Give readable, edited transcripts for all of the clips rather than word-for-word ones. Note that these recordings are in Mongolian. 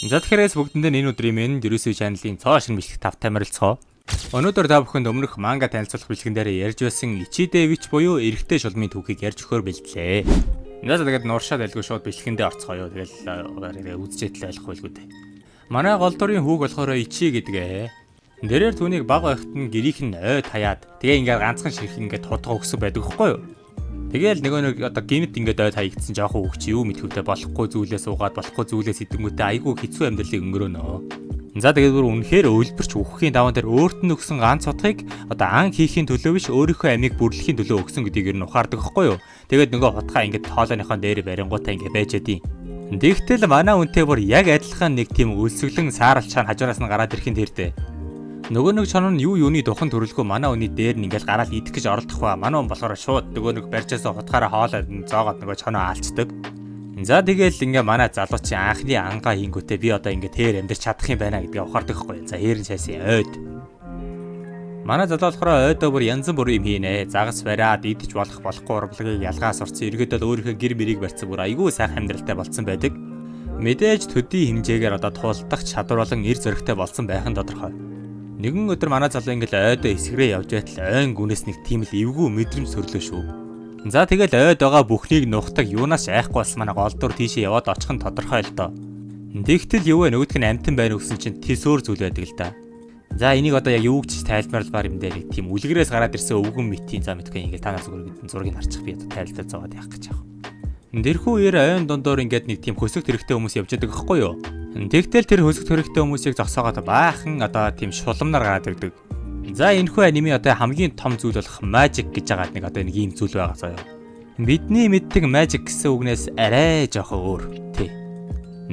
За тэгэхээр бүгдэндээ энэ өдрийн минь Дөрөсөө чаналын цоо шинэ бичлэг тавтай марилцгоо. Өнөөдөр та бүхэнд өмнөх манга танилцуулах бэлгэн дээр ярьж байсан Ичидевич буюу эрэгтэй шулмын түүхийг ярьж өгөхөөр бэлдлээ. За тэгээд нууршаад байлгүй шууд бичлэгэндээ орцгоё. Тэгэл үзчихэд л ойлгох байлгүй дээ. Манай гол дурын хүүг болохоор Ичи гэдгээ. Дээрээр түүнийг баг байхад нь гэрийнх нь ойд хаяад тэгээ ингээд ганцхан ширхэг ингээд тутга өгсөн байдаг хгүй юу? Тэгэл нэг одоо гинт ингээд ойд хаягдсан жоохон хүүхч юу мэдхүүтэй болохгүй зүйлээ суугаад болохгүй зүйлээ сэдэнгүүтээ айгүй хэцүү амьдралыг өнгөрөөнө. За тэгээд бүр үнэхээр өвлбөрч үхэхийн даван дээр өөрт нь өгсөн ганц утгыг одоо ан хийхийн төлөө биш өөрийнхөө амийг бүрлэхийн төлөө өгсөн гэдгийг нь ухаардаг хгүй юу? Тэгээд нөгөө хутгаа ингээд тоолооныхон дээр барингуудаа ингээд байж чадیں۔ Тэгтэл манай үнтэй бүр яг адилхан нэг тийм өлсгөлэн сааралч чана хажуураас нь гараад ирэхин тэрдээ. Нөгөө нэг чон нь юуны духан төрөлхөө манай үний дээр нь ингээл гараад идэх гэж оролдох ба манай хүн болохоор шууд нөгөө нэг барьжаас хутгаараа хоолоод зоогоод нөгөө чоноо алцдаг. За тэгэл ингээ манай залуучийн анхны ангаа хийнгүүтээ би одоо ингээ тэр амьдч чадах юм байна гэдгээ ухаардаг хгүй. За хэрэн шайсан ойд. Манай залуу болохоор ойдоо бүр янз бүрийн юм хийнэ. Загас бариад идэж болохгүй урлагийг ялгаас орсон эргээдэл өөрийнхөө гэр мэрийг барьсан бүр айгүй сайхан амьдралтай болцсон байдаг. Мэдээж төдий хэмжээгээр одоо туулдах чадвар болон эр зөрөгтэй болсон байх нь тодорхой. Нэгэн өдөр манай залуу ингээл ойдоо эсгэрээ явж байтал ойн гүнээс нэг тийм л эвгүй мэдрэмж төрлөө шүү. За тэгэл ойд байгаа бүхнийг нухдаг юунаас айхгүй бас манай голдуур тийшээ яваад очих нь тодорхой л доо. Тэгтэл юу вэ нөгөөдг нь амтан байна гэсэн чинь тийсөөр зүйл байдаг л да. За энийг одоо яг юу гэж тайлбарлаар юм дээр нэг тийм үлгэрээс гараад ирсэн өвгөн мэтийн за мэдгүй ингээл та нар зургийг харчих би одоо тайлбар зовоод явах гэж байгаа. Дэрхүү ер ойн дондоор ингээд нэг тийм хөсөг хэрэгтэй хүмүүс явж байгаа байхгүй юу? Тэгтэл тэр хөсөг хэрэгтэй хүмүүсийг зогсоогоод баахан одоо тийм шуламнаар гараад ирдэг. За энэхүү аниме одоо хамгийн том зүйл болох magic гэж байгаа нэг одоо нэг ийм зүйл байгаа заяа. Бидний мэддэг magic гэсэн үгнээс арай жоохон өөр тий.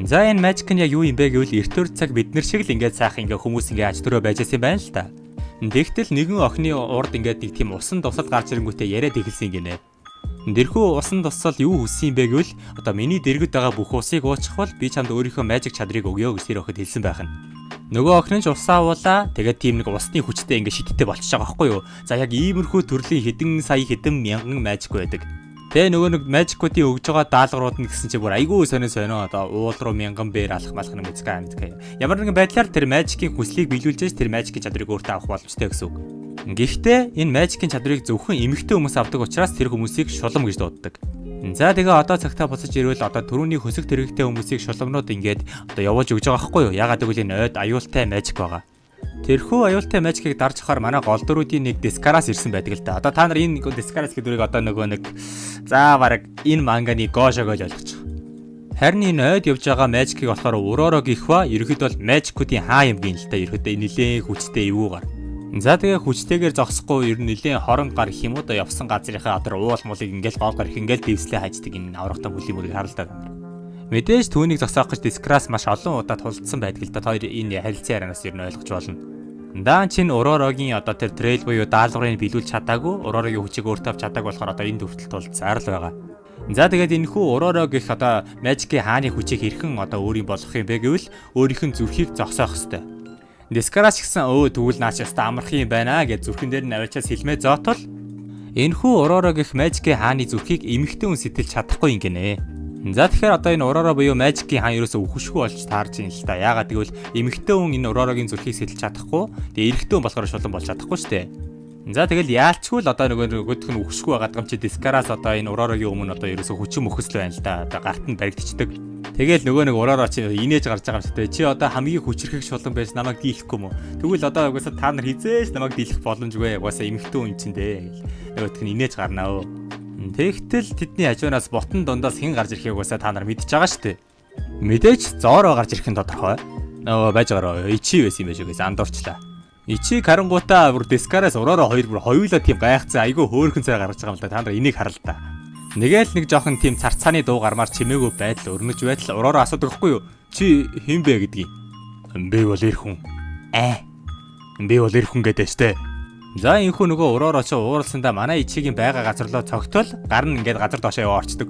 За энэ magic нь яг юу юм бэ гэвэл эртөө цаг бид нар шиг л ингээд сайхан ингээд хүмүүс ингээд аж төрөө байж байсан байна л та. Тэгтэл нэгэн охины урд ингээд нэг тийм усан тусал гарч ирэнгүүтээ яриад эхэлсэн гинэ. Дэрхүү усан тусал юу хүссэн юм бэ гэвэл одоо миний дэргэд байгаа бүх усыг уучих бол би чамд өөрийнхөө magic чадрыг өгье гэж тэр охид хэлсэн байх нь. Нөгөө охин нь ч ус авуулаа. Тэгээд тийм нэг усны хүчтэй ингээ шидтэй болчихж байгаа байхгүй юу? За яг иймэрхүү төрлийн хэдэн сая хэдэн мянган magic байдаг. Тэгээ нөгөө нэг magic-уудын өгж байгаа даалгаврууд нь гэсэн чинь бүр айгүй сонио одоо уул руу мянган бээр алах малах нэг мэдгүй. Ямар нэгэн байдлаар тэр magic-ийн хүслийг биелүүлж тэр magic-ийн чадрыг өөртөө авах боломжтой гэсэн үг. Гэхдээ энэ magic-ийн чадрыг зөвхөн эмэгтэй хүмүүс авдаг учраас тэр хүмүүсийг шулам гэж дууддаг. За тэгээ одоо цагтаа буцаж ирвэл одоо түрүүний хөсөг тэрэгтэй хүмүүсийг шуламнууд ингээд одоо явуулж өгж байгаа байхгүй юу? Ягаад гэвэл энэ ойд аюултай magic байгаа. Тэрхүү аюултай magic-ыг дарж ахаар манай голдуруудын нэг дискараас ирсэн байдаг л да. Одоо та нар энэ дискараас гэдгийг одоо нөгөө нэг за бараг энэ манганы гошо гэж ойлгож байгаа. Харин энэ ойд явж байгаа magic-ыг болохоор Уророо гэх ба ерөөхдөө бол magic-уудын хаа юм гин л да. Ерөөхдөө нэлээд хүчтэй эвүүгээр. За тэгээ хүчтэйгээр зогсохгүй ер нь нэлээд хорон гар их юм уу да явсан газрынхаа одоо уул муулыг ингээл гол гар их ингээл дэвслээ хайждаг энэ аврагтай бүлийн мөрийг харалдаа. Мэдээж түүнийг зогсоох гэж дискраас маш олон удаа тулдсан байдаг л да. Хоёр энэ харилцан ярианаас ер нь ойлгож болно. Даан чин Уророгийн одоо тэр трейл буюу даалгаврыг биелүүлж чадаагүй, Уророгийн хүчийг өөртөө авч чадаагүй болохоор одоо энэ дүртэл тулдсаар л байгаа. За тэгээд энэ хүү Уророо гэх одоо magic-ийн хааны хүчийг хэрхэн одоо өөрийн болгох юм бэ гэвэл өөрийнх нь зүрхийг зогсоох ёстой. Дискараас гисэн тэгвэл наач яста амарх юм байна гэж зүрхэн дээр нь аваачаас хэлмээ зоотол энэхүү Уророо гэх magic-ийн хааны зүрхийг эмэгтэй хүн сэтэлж чадахгүй юм гинэ. За тэгэхээр одоо энэ Уророо буюу magic-ийн хаан ерөөсөө үхшгүй болж таарж юм л та. Яагаад гэвэл эмэгтэй хүн энэ Уророгийн зүрхийг сэтэлж чадахгүй. Тэгээ эрэгтэй хүн болохоор шулан болж чадахгүй шүү дээ. За тэгэл яалчгүй л одоо нөгөөх нь үхшгүй байгаа юм чи дискараас одоо энэ Уророгийн өмнө одоо ерөөсөө хүчин мөхөсл байна л да. Одоо гарт нь баригдчихдаг. Тэгэл нөгөө нэг Уророо чи инээж гарч байгаа юм шиг те. Чи одоо хамгийн хүчрхэг шулан байж намайг дийлэхгүй мө. Тэгвэл одоо угаасаа та нар хизээш намайг дийлэх боломжгүй. Угаасаа эмэгтэй хүн чинь дээ. Нөгөөх нь инээж гарнаа өө. Тэгтэл тэдний хажуунаас ботон дундаас хэн гарч ирэхийг угаасаа та нар мэдчихэж байгаа шүү дээ. Мэдээж Зоро гарч ирэх нь тодорхой. Нөгөө байж гараа Ичи байсан юм биш үгээс андуурчлаа. Ичи карангуута бүр дискараас Уророо хоёр бүр хоёулаа тийм гайхацсан айгүй хөөрхөн цай гаргаж байгаа юм л да. Та нар энийг харал та. Нэгэл нэг жоохон тийм царцааны дуу гармаар чимээгүй байдал өрнөж байтал Уророо асуудаг хгүй юу? Чи хэн бэ гэдгийг. Би бол эр хүн. Би бол эр хүн гэдэг штэ. За энэхүү нөгөө Уророо чи ууралсандаа манай Ичигийн байгаа газар руу цогтвол гар нь ингээд газар доошоо яваа орчдөг.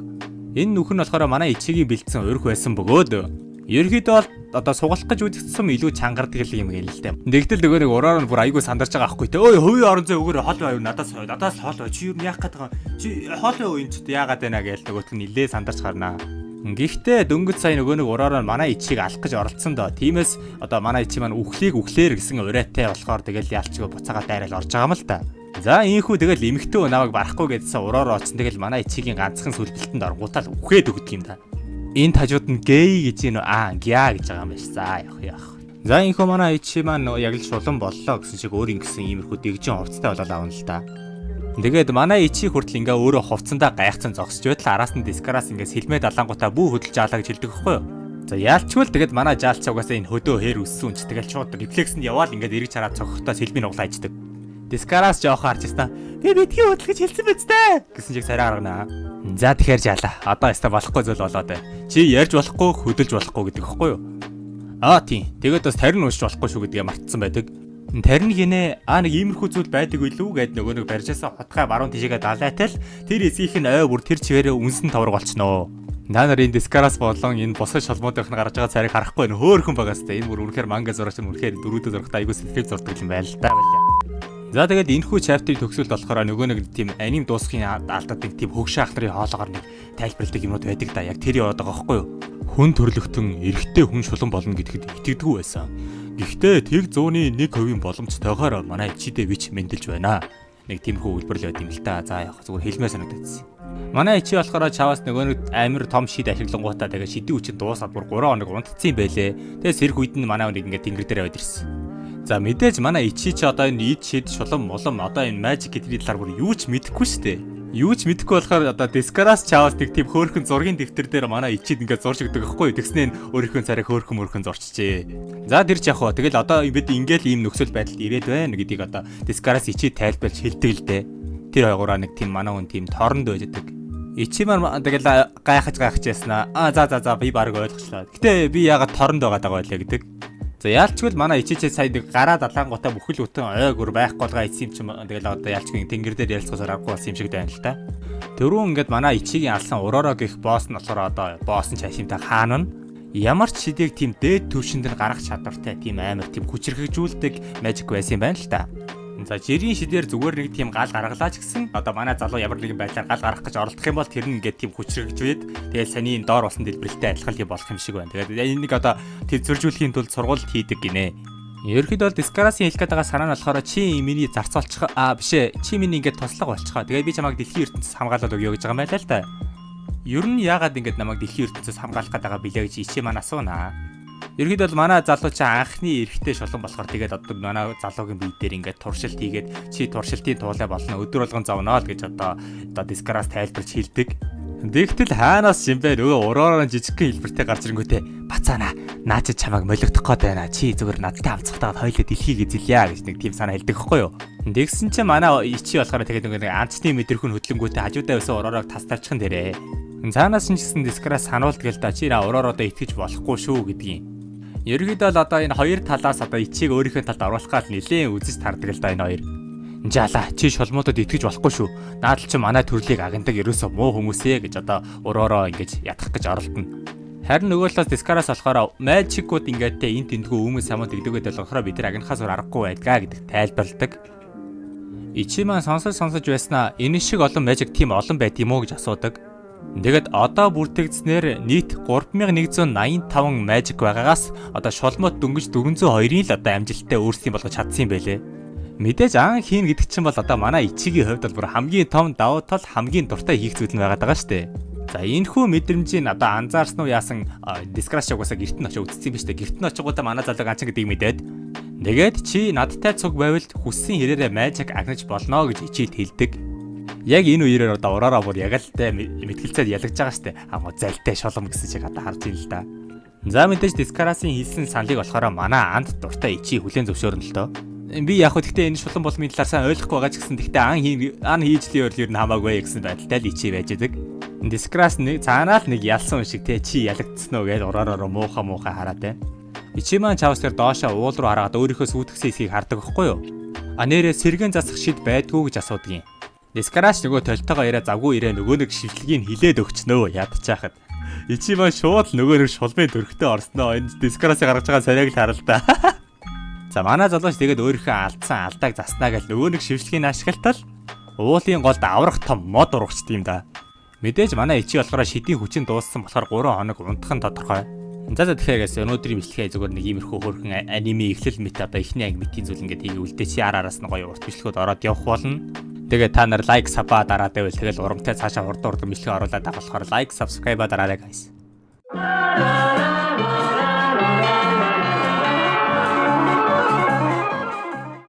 Энэ нүхэн болохоор манай Ичигийн бэлдсэн урх байсан бөгөөд ерөөхдөө бол одоо сугалах гэж үзэгдсэн илүү чангардаг юм гээл л дээ. Тэгтэл нөгөө нэг Уророо нь бүр айгүй сандарч байгаа аахгүй те. Ой хувийн орон зай өгөр хол байв надаас хоол бай. Чи юу яах гээд байгаа. Чи хоол бай энэ ч яагаад байна гээл нөгөөт нь нилээ сандарч гарнаа. Гэхдээ дөнгөж сая нөгөө нэг ураараа манай ичийг алах гэж оролцсон доо. Тиймээс одоо манай ичи маань үхлээр гэсэн урайтай болохоор тэгэл ялчгүй буцаагаа дайрал орж байгаа юм л да. За ийхүү тэгэл эмхтөө намайг барахгүй гэдсэн ураар очсон тэгэл манай ичигийн ганцхан сүлбэлтэнд оргуутал үхээд өгдөг юм да. Энэ тажууд нь гей гэж гя гэж байгаа юм байна. За явах. За ийхүү манай ичи маань яг л шулан боллоо гэсэн шиг өөр ингэсэн иймэрхүү дэгжин хувцтай болол аавна л да. Тэгээд манай ичи хүртэл ингээ өөрөө хувцсандаа гайхацсан зогсож байтал араас нь дискараас ингээ сэлмээ далангуудаа бүү хөдөлж аалаа гэж хэлдэг байхгүй юу? За яалчгүй л тэгээд манай жаалч угаасаа энэ хөдөө хээр өссөн ч тэгэл шууд рефлексэнд яваал ингээ эргэж хараад цогхохтой сэлмийн углаа ичдэг. Дискараас жоохоо харж ястаа. Би битгий хөдөлгөж хэлсэн биз дээ гэсэн чиг царай гаргана. За тэгэхээр жаалаа. Одоо ястаа болохгүй зүйл болоод бай. Чи ярьж болохгүй хөдөлж болохгүй гэдэг хэвгүй юу? Тийм. Тэгээд бас тарин уншиж болохгүй шүү гэдгээ мартсан байдаг. Тарин гинэ нэг иймэрхүү зүйл байдаг үлүү гэд нөгөө нэг барьжаасаа хотгой баруун тишээгээ далайтал тэр эзгийнх нь ой бүр тэр чигээрээ үнсэн тавраг болчихноо. Та нар энэ дискараас болон энэ босгож шалмуудынх нь гарч байгаа царайг харахгүй нэ хөөхөн байгаас та энэ бүр үнэхээр манга зурагч нь үнэхээр дөрүүдээ зурагтай айгуу сэтгэл зурдаг юм байл та байлаа. За тэгээд энэхүү чаптерыг төгсөлд болохоор нөгөө нэг тийм аним дуусхын алдаад нэг тийм хөгшин ах нарын хоолоогоор нэг тайлбарладаг юмнууд байдаг да. Яг тэр яваад байгаа байхгүй юу? Хүн төрлөختөн эрэгтэй хүн шулан болно гэдэгт итгэдэггүй байсан. Гэхдээ тэг 100% боломжтойгоор манай ичидэ вич мэндэлж байна. Нэг тиймэрхүү үйлбэрлэл байт юм л та. За яг зүгээр хэлмээ санагдчихсэн. Манай ичи болохоор чаваас нөгөө нэг амир том шид ашиглангуудаа тэгээ шидийн хүчин дуусаад бүр 3 хоног унтцсан юм байлээ. Тэгээ сэрх үед нь манай нэг ингээд тэнгэр дээр аваад ирсэн. За мэдээж манай ичи ч одоо энэ ид шид шулам молом одоо энэ мажик гэдэг талаар бүр юу ч мэдэхгүй шүү дээ. Юу ч мэдэхгүй болохоор одоо дискараас чаваас нэг тийм хөөрхөн зургийн дэвтэр дээр манай ичид ингээд зурж өгдөг байхгүй юу? Тэгснээ өөрийнхөө царайг хөөрхөн зурчжээ. За тэр ч яг хоо тэгэл одоо бид ингээл ийм нөхцөл байдалд ирээд байна гэдгийг одоо дискараас ичид тайлбарлаж хэлдэг л дээ. Тэр хоёроо нэг тийм манай хүн тийм торонд байждаг. Ичи маань тэгэл гайхаж яснаа. За би баг ойлгочлаа. Гэтэ би ягаад торонд байгаад байгаа байлаа гэдэг. За яалчгүй манай ичичээ сая нэг гараа далангуудаа бүхэл бүтэн ойгөр байхгүй байгаа эцсийн ч юм тэгэл одоо яалчгүй тэнгэр дээр ярилцахаар аргагүй болсон юм шиг байна л та. Тэрүүн ингээд манай ичигийн алсан уророо гэх босс нь болохоор одоо босс нь чашимтай хаан нь ямар ч шидийг тийм дээд түвшинд нь гаргах чадвартай тийм амар тийм хүчрхэгжүүлдэг мажик байсан юм байна л та. За жирийн шидээр зүгээр нэг тийм гал гаргалаа ч гэсэн одоо манай залуу ямар нэгэн байдлаар гал гаргах гэж оролдох юм бол тэр нь ингээд тийм хүчрхэгжүүлээд тэгэл саний доор болсон дэлбэрэлтэй адилхан юм болох юм шиг байна. Тэгээд энэ нэг одоо төвзөржүүлэхийн тулд сургуульд хийдэг гинэ. Ерөнхийдөө бол дискарасын хэлэх гээд байгаа санаа нь болохоор чи миний зарцуулчих бишээ чи миний ингээд туслах болчихоо. Тэгээд би чамайг дэлхийн ертөнцөөс хамгаалаад өгье гэж байгаа юм байна л да. Ер нь яагаад ингээд намайг дэлхийн ертөнцөөс хамгаалах гээд байгаа билээ гэж ичи маань асуунаа. Ерөнхийдөө бол манай залуу чи анхны эрэгтэй шулан болохоор тэгээд одоо манай залуугийн бие дээр ингээд туршилт хийгээд чи туршилтын туулай болно өдөр болгон зовноо л гэж одоо дискараас тайлбарч хэлдэг. Тэгтэл хаанаас юм бэ нөгөө ураараа жижигхэн хэлбэртэй гарч ирэнгүүтээ бацаана наа чи чамайг молигдох гээд байна чи зүгээр надтай хамцахтаад хоёулаа дэлхийг эзэлье гэж нэг тийм санаа хэлдэг хэвгүй юу. Тэгсэн чинь манай ичи болохоор тэгээд нэг анцны мэдрэх нь хөдлөнгүүтээ хажуудаа байсан ураараа тас тавьчихсан дээрээ. Цаанаас нь ч гэсэн дискараас сануулдаг л да чи ураараа итгэж болохгүй шүү гэдгийг. Ерөнхийдөө л одоо энэ хоёр талаас одоо ичийг өөрийнхөө талд оруулах гал нэлээд үзэж тардаг л да энэ хоёр. Жаала чи шулмуудад итгэж болохгүй шүү. Наадл чи манай төрлийг агендаг ерөөсөө муу хүмүүсээ гэж одоо ураараа ингэж ятгах гэж оролдоно. Харин нөгөө талаас дискараас болохоор мажикууд ингээд энэ тэндгүү хүмүүс самууд игдэгээд болохоор бид нар агнахаас өөр аргагүй байдгаа гэдэг тайлбарладаг. Ичи маань сонсож байснаа энэ шиг олон мажик тим олон байт юм уу гэж асуудаг. Тэгээд одоо бүртгэгдснээр нийт 3185 мажик байгаагаас одоо шулмууд дөнгөж 402-ийн л одоо амжилттай өөрсдийн болгож чадсан юм байлээ. Мэдээж хийн гэдэг чинь бол одоо манай ичигийн хувьд бол бүр хамгийн том давуу тал хамгийн дуртай хийх зүйл нь байгаа даа штэ. За энэхүү мэдрэмжийг одоо анзаарсан уу яасан дискраш угаасаа гэрт нь очиж үзсэн юм ба штэ. Гэрт нь очигуудаа манай залуу ганчин гэдгийг мэдээд тэгээд чи надтай цуг байвал хүссэн хэрээрээ мажик агнаж болно гэж ичид хэлдэг. Яг энэ үеэр одоо ураараа бүр яг л тэ мэтгэлцээд ялгаж байгаа штэ. Amo залтай шолом гэсэн чиг одоо харж ийн л да. За мэдээж дискарасын хэлсэн саналыг болохоор манай анд дуртай ичи хүлэн зөвшөөрнө л доо. Би яг хөө гэхдээ энэ шулан болмын талаар сайн ойлгохгүй байгаа ч гэсэн гэхдээ ан хийжлийн өөр нь хамаагүй гэсэн байдалтай л ичи байж байгаа. Дискарас нэг цаанаал нэг ялсан шиг те чи ялагдсан уу гэж ураараа муухай хараад байна. Ичи маань чавс дээр доошоо уул руу хараад өөрийнхөө сүйтгэсэн хэсгийг хардаг байхгүй юу? Нэрээ сэргэн засах шид байдгүй гэж асуудаг юм. Дискараш нөгөө толтойгоо яриа завгүй ирээ нөгөө нэг шивлэгийг хилээд өгчнөө ядчихад. Ичи маань шууд нөгөө нэг шулмын төрхтөө орсноо энэ дискарасын гаргаж байгаа сарайг л харалта. За манай залууч тэгээд өөрийнхөө алдсан алдааг заснаа гэж нөгөө нэг шивлэгийг ашиглалтал уулын голд аврах том мод урагчд юм да. Мэдээж манай ичи болохоор шидийн хүчин дууссан болохоор 3 хоног унтах нь тодорхой. За тэгэхээр guys өнөөдрийн бичлэгээ зүгээр нэг иймэрхүү хөрхөн аниме эхлэл мэт одоо эхний анги мэтийн зүйл ингээд хийгээ үлдээ чи араас нь гоё урт бичлэгүүд ороод явах болно. Тэгээ та нар лайк сабаа дараад байвал тэгэл урамтай цаашаа хурдан бичлэг оруулаад байгаа болохоор лайк subscribe дараарай guys.